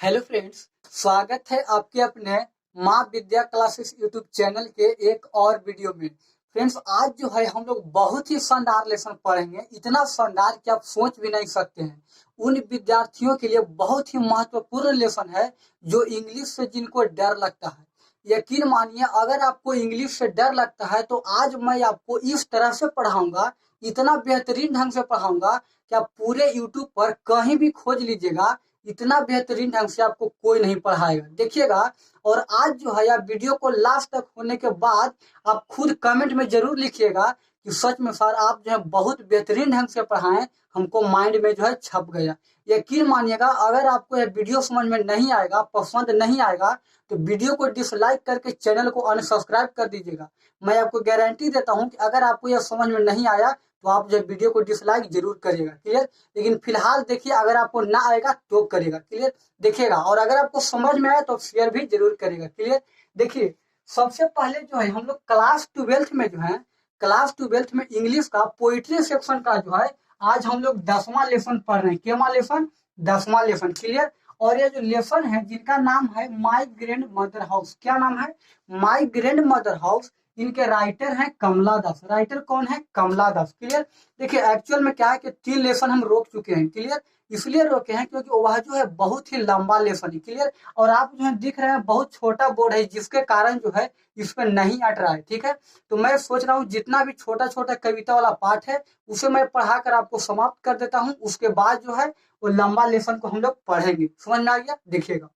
Hello friends, स्वागत है आपके अपने माँ विद्या क्लासेस यूट्यूब चैनल के एक और वीडियो में। फ्रेंड्स, आज जो है हम लोग बहुत ही शानदार लेसन पढ़ेंगे, इतना शानदार कि आप सोच भी नहीं सकते हैं। उन विद्यार्थियों के लिए बहुत ही महत्वपूर्ण लेसन है जो इंग्लिश से जिनको डर लगता है। यकीन मानिए, अगर आपको इंग्लिश से डर लगता है तो आज मैं आपको इस तरह से पढ़ाऊंगा, इतना बेहतरीन ढंग से पढ़ाऊंगा कि आप पूरे यूट्यूब पर कहीं भी खोज लीजिएगा, इतना बेहतरीन ढंग से आपको कोई नहीं पढ़ाएगा। देखिएगा, और आज जो है आप वीडियो को लास्ट तक होने के बाद आप खुद कमेंट में जरूर लिखिएगा कि सच में सर आप जो है बहुत बेहतरीन ढंग से पढ़ाएं, हमको माइंड में जो है छप गया। यकीन मानिएगा, अगर आपको यह वीडियो समझ में नहीं आएगा, पसंद नहीं आएगा, तो वीडियो को डिसलाइक करके चैनल को अनसब्सक्राइब कर दीजिएगा। मैं आपको गारंटी देता हूं कि अगर आपको यह समझ में नहीं आया तो आप जो वीडियो को डिसलाइक जरूर करिएगा। क्लियर? लेकिन फिलहाल देखिए, अगर आपको ना आएगा तो करेगा। क्लियर? देखिएगा, और अगर आपको समझ में आया तो शेयर भी जरूर करेगा। क्लियर? देखिए, सबसे पहले जो है हम लोग क्लास 12th में जो है, क्लास 12th में इंग्लिश का पोइट्री सेक्शन का जो है आज हम लोग 10वां लेसन पढ़ रहे हैं। केवां लेसन? 10वां लेसन। क्लियर? और ये जो लेसन है जिनका नाम है माई ग्रैंड मदर हाउस। क्या नाम है? My grand mother house. इनके राइटर हैं कमला दास। राइटर कौन है? कमला दास। क्लियर? देखिए, एक्चुअल में क्या है कि 3 लेसन हम रोक चुके हैं। क्लियर? इसलिए रोके हैं क्योंकि वह जो है बहुत ही लंबा लेसन है। क्लियर? और आप जो है दिख रहे हैं बहुत छोटा बोर्ड है, जिसके कारण जो है इस पर नहीं अट रहा है। ठीक है? तो मैं सोच रहा हूँ जितना भी छोटा छोटा कविता वाला पार्ट है उसे मैं पढ़ाकर आपको समाप्त कर देता हूँ, उसके बाद जो है वो लंबा लेसन को हम लोग पढ़ेंगे। समझ में आ गया? देखिएगा,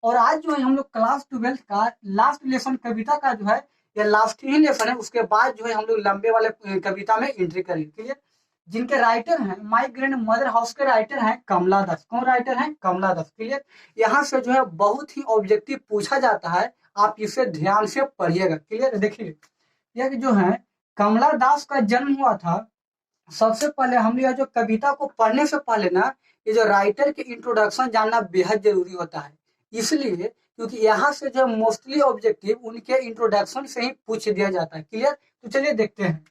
और आज जो है हम लोग क्लास 12th का लास्ट लेसन कविता का जो है, ये लास्ट ही लेसन है, उसके बाद जो है हम लोग लंबे वाले कविता में एंट्री करेंगे। क्लियर? जिनके राइटर हैं माई ग्रैंड मदर हाउस के राइटर हैं कमला दास। कौन राइटर हैं? कमला दास। क्लियर? यहाँ से जो है बहुत ही ऑब्जेक्टिव पूछा जाता है, आप इसे ध्यान से पढ़िएगा। क्लियर? देखिए, यह जो है कमला दास का जन्म हुआ था। सबसे पहले हम यह जो कविता को पढ़ने से पहले ना, ये जो राइटर के इंट्रोडक्शन जानना बेहद जरूरी होता है। इसलिए क्योंकि यहाँ से जो मोस्टली ऑब्जेक्टिव उनके इंट्रोडक्शन से ही पूछ दिया जाता है। क्लियर? तो चलिए देखते हैं।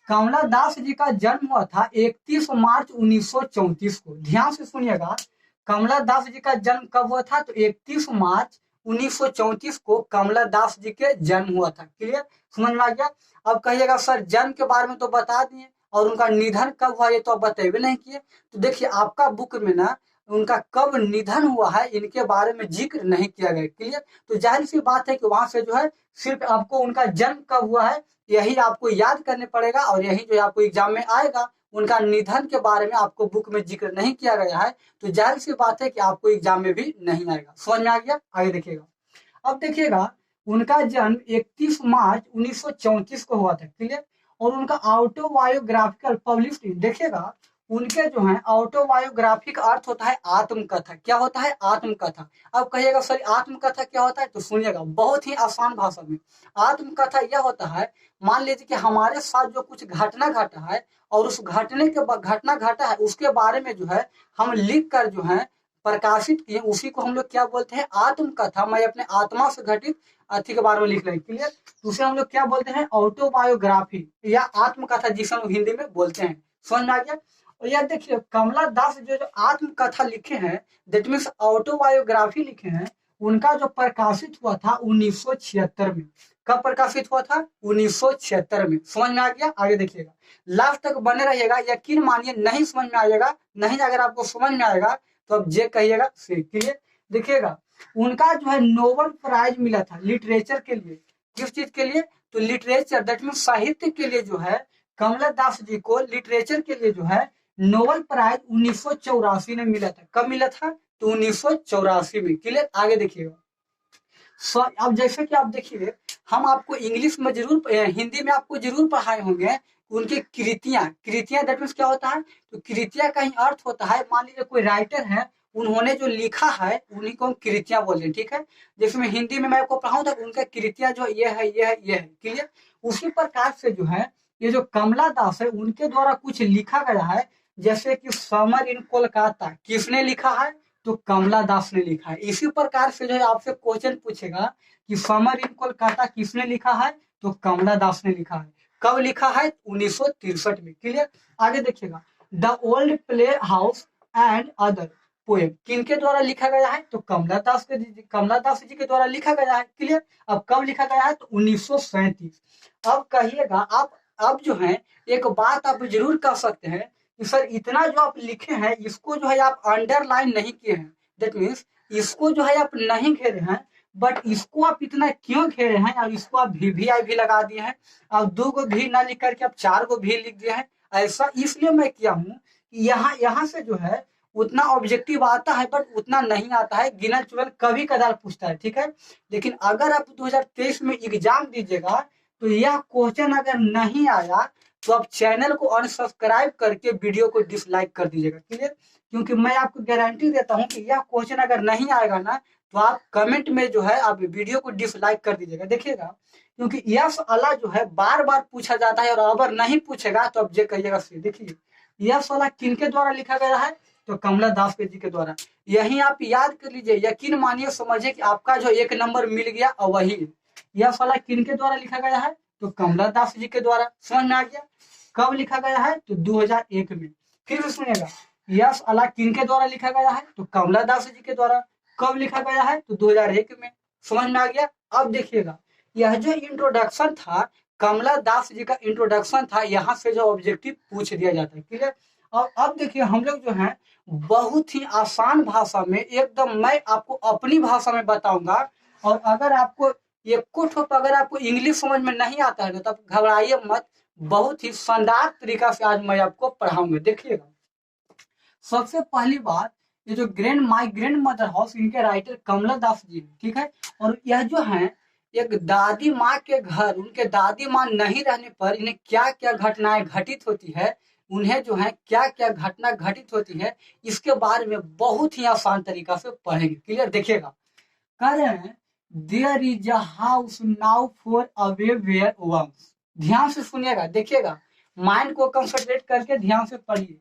कमला दास जी का जन्म हुआ था 31 मार्च 1934 को। ध्यान से सुनिएगा, कमला दास जी का जन्म कब हुआ था? तो 31 मार्च 1934 को कमला दास जी के जन्म हुआ था। क्लियर? समझ में आ गया? अब कहिएगा सर जन्म के बारे में तो बता दिए, और उनका निधन कब हुआ ये तो आप बतेबे नहीं किए। तो देखिए, आपका बुक में ना उनका कब निधन हुआ है इनके बारे में जिक्र नहीं किया गया। क्लियर? तो जाहिर सी बात है कि वहां से जो है सिर्फ आपको उनका जन्म कब हुआ है यही आपको याद करने पड़ेगा, और यही जो आपको एग्जाम में आएगा। उनका निधन के बारे में आपको बुक में जिक्र नहीं किया गया है, तो जाहिर सी बात है कि आपको एग्जाम में भी नहीं आएगा। समझ में आ गया? आगे देखिएगा। अब देखिएगा, उनका जन्म 31 मार्च 1934 को हुआ था। क्लियर? और उनका ऑटोबायोग्राफिकल पब्लिश्ड, देखिएगा उनके जो है ऑटोबायोग्राफी का अर्थ होता है आत्मकथा। क्या होता है? आत्मकथा। अब कहिएगा सर आत्मकथा क्या होता है? तो सुनिएगा बहुत ही आसान भाषा में। आत्मकथा यह होता है, मान लीजिए कि हमारे साथ जो कुछ घटना घटा है और उस घटना घटा है उसके बारे में जो है हम लिख कर जो है प्रकाशित किए, उसी को हम लोग क्या बोलते हैं? आत्मकथा। मैं अपने आत्मा से घटित अति के बारे में लिख रहे हैं। क्लियर? उसे हम लोग क्या बोलते हैं? ऑटोबायोग्राफी या आत्मकथा, जिसे हम हिंदी में बोलते हैं। समझ में आ गया? और यह देखिए, कमला दास जो जो आत्मकथा लिखे हैं, दैट मीन्स ऑटोबायोग्राफी लिखे हैं, उनका जो प्रकाशित हुआ था 1976 में। कब प्रकाशित हुआ था? 1976 में। समझ में आ गया? आगे देखिएगा, लास्ट तक बने रहिएगा। यकीन मानिए, नहीं समझ में आएगा, नहीं अगर आपको समझ में आएगा तो अब जे कहिएगा से। क्लियर? देखिएगा, उनका जो है नोबेल प्राइज मिला था लिटरेचर के लिए। किस चीज के लिए? तो लिटरेचर, दैट मीन साहित्य के लिए जो है कमला दास जी को लिटरेचर के लिए जो है नोबेल प्राइज 1984 में मिला था। कब मिला था? तो 1984 में। क्लियर? आगे देखिएगा। अब जैसे कि आप देखिए, हम आपको इंग्लिश में जरूर, हिंदी में आपको जरूर पढ़ाए होंगे उनकी कृतियां दैट मीन्स क्या होता है? तो कृतियां का ही अर्थ होता है, मान लीजिए कोई राइटर है, उन्होंने जो लिखा है उन्हीं को हम कृतियां बोलते हैं। ठीक है? जैसे मैं हिंदी में मैं आपको पढ़ाऊं तो उनका कृतियां जो ये है ये है ये है। क्लियर? उसी प्रकार से जो है ये जो कमला दास है उनके द्वारा कुछ लिखा गया है, जैसे कि समर इन कोलकाता किसने लिखा है? तो कमला दास ने लिखा है। इसी प्रकार से जो है आपसे क्वेश्चन पूछेगा कि समर इन कोलकाता किसने लिखा है? तो कमला दास ने लिखा है। कब लिखा है? 1963 में। क्लियर? आगे देखिएगा, the old play house and other poem किनके द्वारा लिखा गया है? तो कमला दास जी के द्वारा लिखा गया है। क्लियर। अब कब लिखा गया है? तो 1937। अब कहिएगा आप, अब जो है एक बात आप जरूर कह सकते हैं कि सर इतना जो आप लिखे हैं इसको जो है आप अंडरलाइन नहीं किए हैं, दैट मीन्स इसको जो है आप नहीं घेरे हैं, बट इसको आप इतना क्यों घेरे हैं और इसको आप VVI भी लगा दिए हैं, अब 2 को भी ना लिख करके आप 4 को भी लिख दिए हैं। ऐसा इसलिए मैं किया हूँ कि यहाँ यहाँ से जो है उतना ऑब्जेक्टिव आता है बट उतना नहीं आता है, गिनल चुनल कभी कदार पूछता है, ठीक है। लेकिन अगर आप 2023 में एग्जाम दीजिएगा तो यह क्वेश्चन अगर नहीं आया तो आप चैनल को अनसब्सक्राइब करके वीडियो को डिसलाइक कर दीजिएगा। क्लियर। क्योंकि मैं आपको गारंटी देता हूं कि यह क्वेश्चन अगर नहीं आएगा ना तो आप कमेंट में जो है आप वीडियो को डिसलाइक कर दीजिएगा। देखिएगा, क्योंकि यस वाला जो है बार बार पूछा जाता है और अगर नहीं पूछेगा तो आप ये कहिएगा। देखिए यस वाला किनके द्वारा लिखा गया है? तो कमला दास जी के द्वारा। यही आप याद कर लीजिए, यकीन मानिए, समझिए कि आपका जो 1 नंबर मिल गया और वही यह वाला किनके द्वारा लिखा गया है? तो कमला दास जी के द्वारा। समझ में आ गया? कब लिखा गया है? तो 2001 में। फिर से सुनिएगा, यस वाला किनके द्वारा लिखा गया है? तो कमला दास जी के द्वारा। कब लिखा गया है? तो 2001 में। समझ में आ गया? अब देखिएगा, यह जो इंट्रोडक्शन था, कमला दास जी का इंट्रोडक्शन था, यहाँ से जो ऑब्जेक्टिव पूछ दिया जाता है। क्लियर। और अब देखिए हम लोग जो है बहुत ही आसान भाषा में एकदम मैं आपको अपनी भाषा में बताऊंगा, और अगर आपको अगर आपको इंग्लिश समझ में नहीं आता है तो घबराइए मत, बहुत ही शानदार तरीका से आज मैं आपको पढ़ाऊंगा। देखिएगा, सबसे पहली बात, ये जो माई ग्रैंड मदर हाउस, इनके राइटर कमला दास जी, ठीक है। और यह जो है एक दादी माँ के घर, उनके दादी माँ नहीं रहने पर इन्हें क्या क्या घटनाएं घटित होती है, उन्हें जो है क्या क्या घटना घटित होती है, इसके बारे में बहुत ही आसान तरीका से पढ़ेंगे। क्लियर। देखिएगा, कह रहे हैं there is a house now for away where once. ध्यान से सुनिएगा, देखिएगा, माइंड को कंसंट्रेट करके ध्यान से पढ़िए।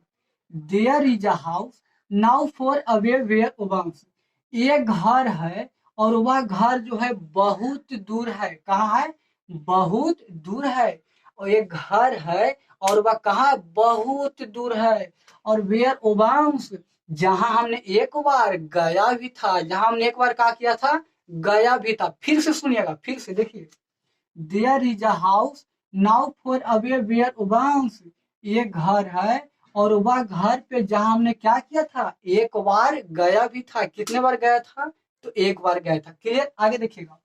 There is a house now for away where once. एक घर है और वह घर जो है बहुत दूर है। कहाँ है? बहुत दूर है। और एक घर है और वह कहाँ? बहुत दूर है। और वेयर ओबांस, जहां हमने एक बार गया भी था, जहां हमने एक बार क्या किया था? गया भी था। फिर से सुनिएगा, फिर से देखिए, there is a house now for away where ओबांस। ये घर है और वह घर पे जहां हमने क्या किया था? एक बार गया भी था। कितने बार गया था? तो एक बार गया था। क्लियर। आगे देखिएगा,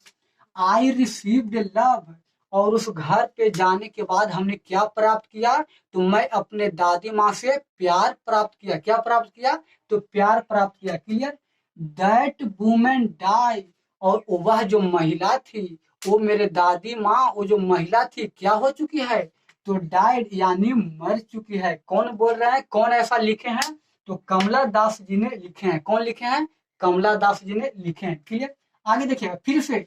आई रिसीव्ड लव, और उस घर पे जाने के बाद हमने क्या प्राप्त किया? तो मैं अपने दादी माँ से प्यार प्राप्त किया। क्या प्राप्त किया? तो प्यार प्राप्त किया। क्लियर। दैट वुमेन डाई, और वह जो महिला थी, वो मेरे दादी माँ, वो जो महिला थी क्या हो चुकी है? तो डाइड यानी मर चुकी है। कौन बोल रहा है? कौन ऐसा लिखे हैं? तो कमला दास जी ने लिखे हैं। कौन लिखे हैं? कमला दास जी ने लिखे हैं। क्लियर। आगे देखिएगा, फिर से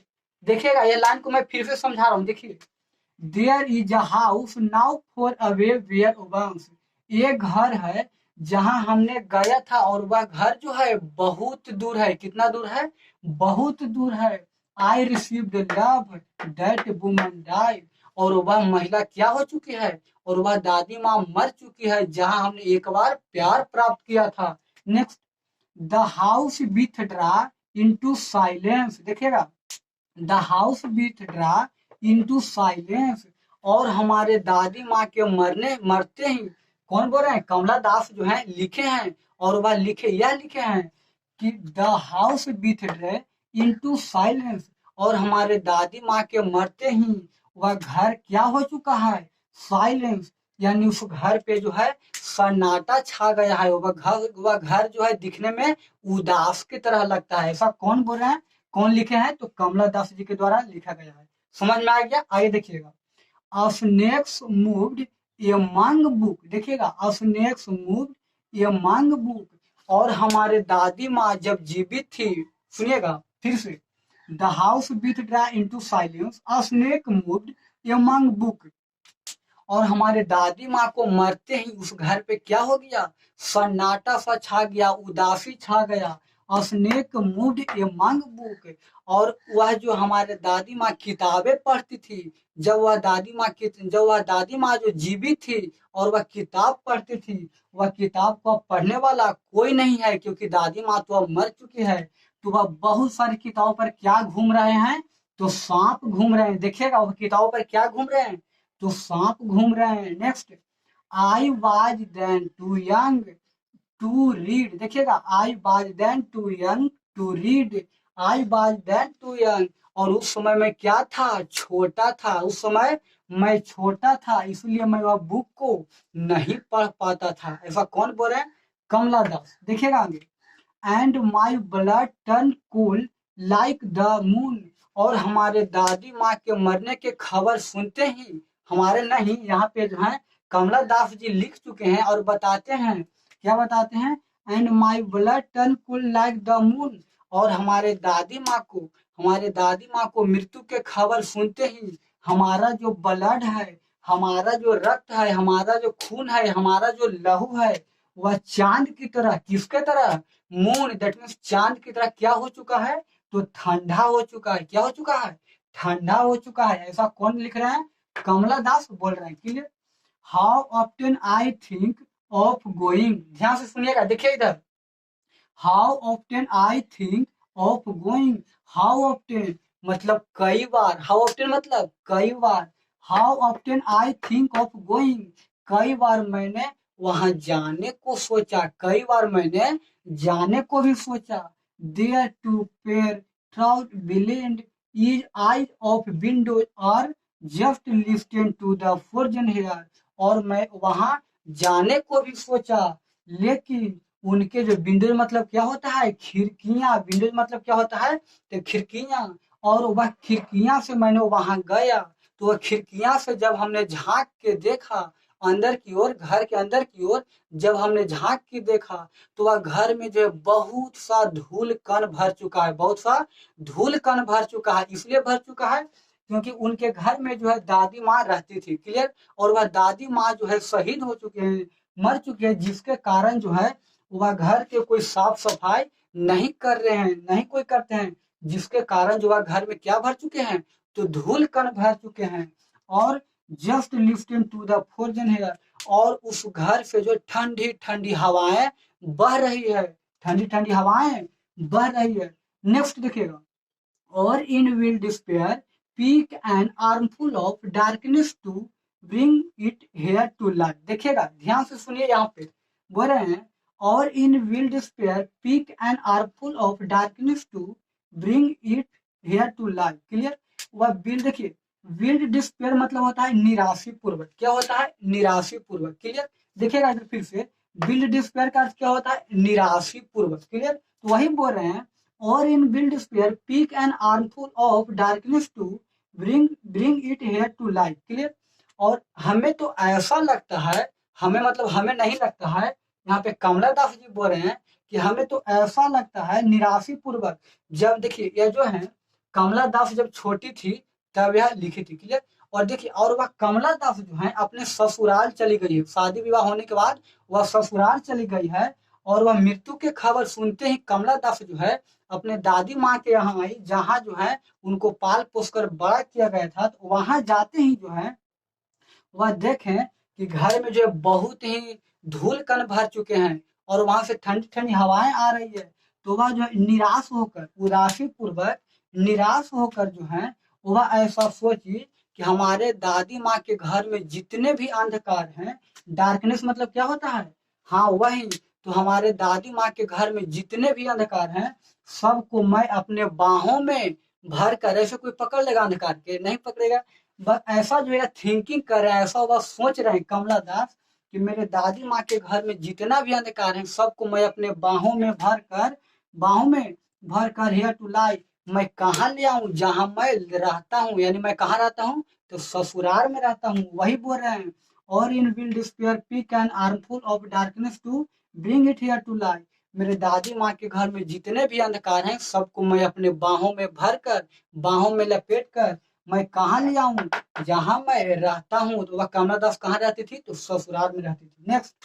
देखिएगा, ये लाइन को मैं फिर से समझा रहा हूँ। देखिए, there is a house now for away where once. ये घर है जहां हमने गया था और वह घर जो है बहुत दूर है। कितना दूर है? बहुत दूर है। I received love that woman died, और वह महिला क्या हो चुकी है? और वह दादी माँ मर चुकी है जहां हमने एक बार प्यार प्राप्त किया था। Next, the house withdraw into silence. देखिएगा, the house withdraw into silence, और हमारे दादी माँ के मरते ही, कौन बोल रहे हैं? कमला दास जो है लिखे हैं, और वह लिखे हैं कि the house withdraw into silence, और हमारे दादी माँ के मरते ही वह घर क्या हो चुका है? साइलेंस, यानी उस घर पे जो है सन्नाटा छा गया है। वह घर जो है दिखने में उदास की तरह लगता है। ऐसा कौन बोल रहे हैं? कौन लिखे हैं? तो कमला दास जी के द्वारा लिखा गया है। समझ में आ गया? आगे देखिएगा, स्नेक्स मूव्ड एमंग बुक। देखिएगा, स्नेक्स मूव्ड एमंग बुक, और हमारे दादी माँ जब जीवित थी, सुनिएगा फिर से, the house withdraw into silence, snake moved among book, और हमारे दादी माँ को मरते ही उस घर पे क्या हो गया? सन्नाटा सा छा गया, उदासी छा गया। A snake moved among book। और वह जो हमारे दादी माँ किताबें पढ़ती थी, जब वह दादी माँ जो जीवित थी और वह किताब पढ़ती थी, वह किताब को पढ़ने वाला कोई नहीं है क्योंकि दादी माँ तो अब मर चुकी है। तो वह बहुत सारी किताबों पर क्या घूम रहे हैं, तो सांप घूम रहे हैं। देखिएगा वह किताबों पर क्या घूम रहे हैं, तो सांप घूम रहे हैं। Next, I was then too young to read. देखिएगा I was then too young to read, I was then too young. और उस समय मैं क्या था, छोटा था। उस समय मैं छोटा था इसलिए मैं वह बुक को नहीं पढ़ पाता था। ऐसा कौन बोल रहे हैं, कमला दास। देखिएगा आगे, and my blood turn cool like the moon. और हमारे दादी माँ के मरने के खबर सुनते ही, हमारे नहीं, यहाँ पे जो है कमला दास जी लिख चुके हैं और बताते हैं, क्या बताते हैं, and my blood turn cool like the moon. और हमारे दादी माँ को मृत्यु के खबर सुनते ही हमारा जो ब्लड है, हमारा जो रक्त है, हमारा जो खून है, हमारा जो लहू है, वह चांद की तरह, किसके तरह, मून, दैट मीन्स चांद की तरह क्या हो चुका है, तो ठंडा हो चुका है। क्या हो चुका है, ठंडा हो चुका है। ऐसा कौन लिख रहे हैं, कमला दास बोल रहे हैं। Clear. How often I think of going. ध्यान से सुनिएगा, देखिए इधर, how often I think of going. How often मतलब कई बार, हाउ ऑफ्टन मतलब कई बार, how often I think of going, कई बार मैंने वहां जाने को सोचा, कई बार मैंने जाने को भी सोचा। There to pair trout blend is eyes of window और just listen to the frozen hair. और मैं वहां जाने को भी सोचा, लेकिन उनके जो विंडोज मतलब क्या होता है, खिड़कियां, विंडोज मतलब क्या होता है, तो खिड़कियां। और वह खिड़कियां से मैंने वहां गया, तो वह खिड़कियां से जब हमने झांक के देखा अंदर की ओर, घर के अंदर की ओर जब हमने झांक के देखा, तो वह घर में जो है बहुत सा धूल कण भर चुका है, बहुत सा धूल कण भर चुका है। इसलिए भर चुका है क्योंकि उनके घर में जो है दादी माँ रहती थी। क्लियर। और वह दादी माँ जो है शहीद हो चुके हैं, मर चुके हैं, जिसके कारण जो है वह घर के कोई साफ सफाई नहीं कर रहे हैं, नहीं कोई करते हैं, जिसके कारण जो वह घर में क्या भर चुके हैं, तो धूल कण भर चुके हैं। और just listen to the frozen hair. और उस घर से जो ठंडी ठंडी हवाएं बह रही है, ठंडी ठंडी हवाएं बह रही है। नेक्स्ट देखिएगा, और in will despair pick an armful of darkness to bring it here to light. देखिएगा ध्यान से सुनिए, यहाँ पे बोल रहे हैं, और in will despair pick an armful of darkness to bring it here to light. Clear. वह विल, देखिए विल्ड डिस्पेयर मतलब होता है निराशी पूर्वक। क्या होता है, निराशी पूर्वक। क्लियर। देखिएगा इधर फिर से, विल्ड डिस्पेयर का अर्थ क्या होता है, निराशी पूर्वक। क्लियर। तो वही बोल रहे हैं, और in will despair pick an armful of darkness to bring it here to light. Clear. और हमें तो ऐसा लगता है, हमें मतलब हमें नहीं लगता है, यहाँ पे कमला दास जी बोल रहे हैं कि हमें तो ऐसा लगता है निराशी पूर्वक। जब देखिए यह जो है कमला दास जब छोटी थी तब यह लिखी थी। क्लियर। और देखिए, और वह कमला दास जो है अपने ससुराल चली गई है, शादी विवाह होने के बाद वह ससुराल चली गई है। और वह मृत्यु के खबर सुनते ही कमला दास जो है अपने दादी माँ के यहाँ आई, जहाँ जो है उनको पाल पोस कर बड़ा किया गया था। तो वहां जाते ही जो है वह देखें कि घर में जो है बहुत ही धूल कण भर चुके हैं और वहां से ठंडी ठंडी हवाएं आ रही है। तो वह जो है निराश होकर, उदासी पूर्वक निराश होकर जो है वह ऐसा सोची कि हमारे दादी माँ के घर में जितने भी अंधकार हैं, डार्कनेस मतलब क्या होता है, हाँ वही, तो हमारे दादी माँ के घर में जितने भी अंधकार हैं सबको मैं अपने बाहों में भर कर, ऐसे कोई पकड़ लेगा अंधकार के, नहीं पकड़ेगा। बस ऐसा जो है थिंकिंग कर रहे हैं, ऐसा वह सोच रहे हैं कमला दास कि मेरे दादी माँ के घर में जितना भी अंधकार है सबको मैं अपने बाहों में भर कर हेयर टू लाई, मैं कहाँ ले आऊं, जहां मैं रहता हूँ, यानी मैं कहाँ रहता हूँ, तो ससुराल में रहता हूँ। वही बोल रहे हैं, और in will despair pick an armful of darkness to bring it here to light. मेरे दादी माँ के घर में जितने भी अंधकार हैं सबको मैं अपने बाहों में भर कर, बाहों में लपेट कर मैं कहाँ ले आऊं, जहां मैं रहता हूँ। तो वह कमला दास कहाँ रहती थी, तो ससुराल में रहती थी। नेक्स्ट,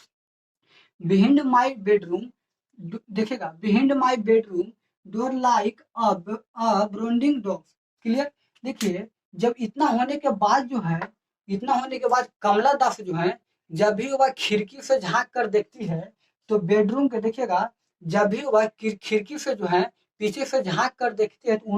बिहाइंड माई बेडरूम देखिएगा, behind my bedroom door like a brooding dog. Clear. देखिए, जब इतना होने के बाद जो है, इतना होने के बाद कमला दास जो है, जब भी वह खिड़की से झांक कर देखती है तो बेडरूम के, देखिएगा, जब भी वह खिड़की से जो है पीछे से झांक कर देखती है तो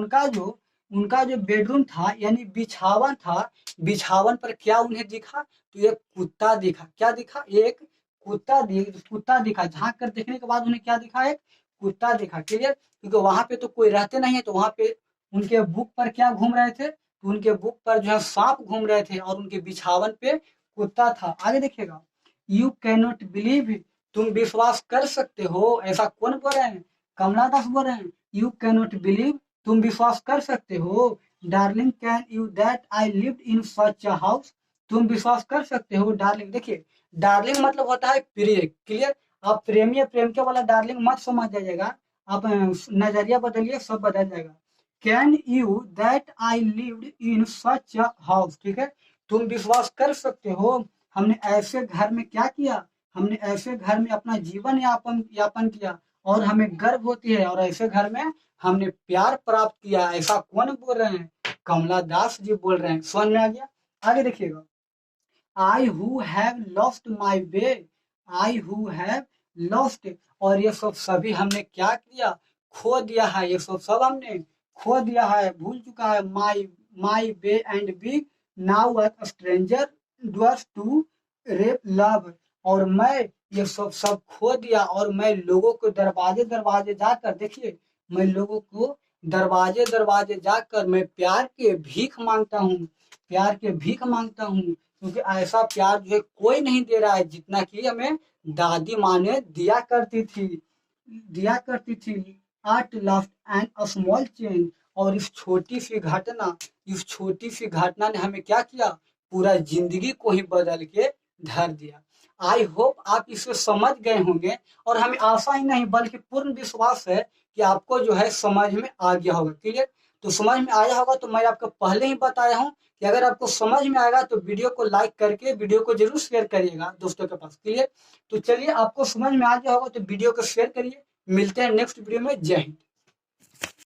उनका जो बेडरूम था यानी बिछावन था, बिछावन पर क्या उन्हें दिखा? तो एक कुत्ता दिखा। क्या दिखा? एक कुत्ता दिखा। झांक कर देखने के बाद उन्हें क्या दिखा? एक कुत्ता दिखा। क्लियर। क्योंकि वहां पे तो कोई रहते नहीं है, तो वहां पे उनके बुक पर क्या घूम रहे थे? तो उनके बुक पर जो है सांप घूम रहे थे और उनके बिछावन पे कुत्ता था। आगे देखिएगा, यू कैन नॉट बिलीव, तुम विश्वास कर सकते हो, ऐसा कौन बोल रहे हैं? कमला दास बोल रहे हैं। यू कैन नॉट बिलीव, तुम विश्वास कर सकते हो, darling can you that I lived in such a house, तुम विश्वास कर सकते हो डार्लिंग। देखिए, डार्लिंग मतलब होता है प्रिय। क्लियर। आप प्रेमी या प्रेमिका वाला डार्लिंग मत समझ जाइएगा, आप नजरिया बदलिए, सब बदल जाएगा। Can you that I lived in such a house. ठीक है, तुम विश्वास कर सकते हो, हमने ऐसे घर में क्या किया, हमने ऐसे घर में अपना जीवन यापन यापन किया और हमें गर्व होती है, और ऐसे घर में हमने प्यार प्राप्त किया। ऐसा कौन बोल रहे हैं? कमला दास जी बोल रहे हैं। समझ में आ गया? आगे देखिएगा, I who have lost my way, I who have lost, और ये सब सभी हमने क्या किया? खो दिया है। ये सब हमने खो दिया है, भूल चुका है। My my way and be now a stranger doers to wrap love, और मैं ये सब खो दिया, और मैं लोगों को दरवाजे दरवाजे जाकर, देखिए, मैं लोगों को दरवाजे दरवाजे जाकर मैं प्यार के भीख मांगता हूँ, प्यार के भीख मांगता हूँ, क्योंकि ऐसा प्यार जो है कोई नहीं दे रहा है जितना कि हमें दादी माँ ने दिया करती थी। Art last and a small change, और इस छोटी सी घटना ने हमें क्या किया? पूरा जिंदगी को ही बदल के धर दिया। आई होप आप इसे समझ गए होंगे, और हमें आशा ही नहीं बल्कि पूर्ण विश्वास है कि आपको जो है समझ में आ गया होगा। क्लियर। तो समझ में आया होगा, तो मैं आपको पहले ही बताया हूँ कि अगर आपको समझ में आएगा तो वीडियो को लाइक करके वीडियो को जरूर शेयर करिएगा दोस्तों के पास। क्लियर। तो चलिए, आपको समझ में आ गया होगा तो वीडियो को शेयर करिए। मिलते हैं नेक्स्ट वीडियो में। जय हिंद।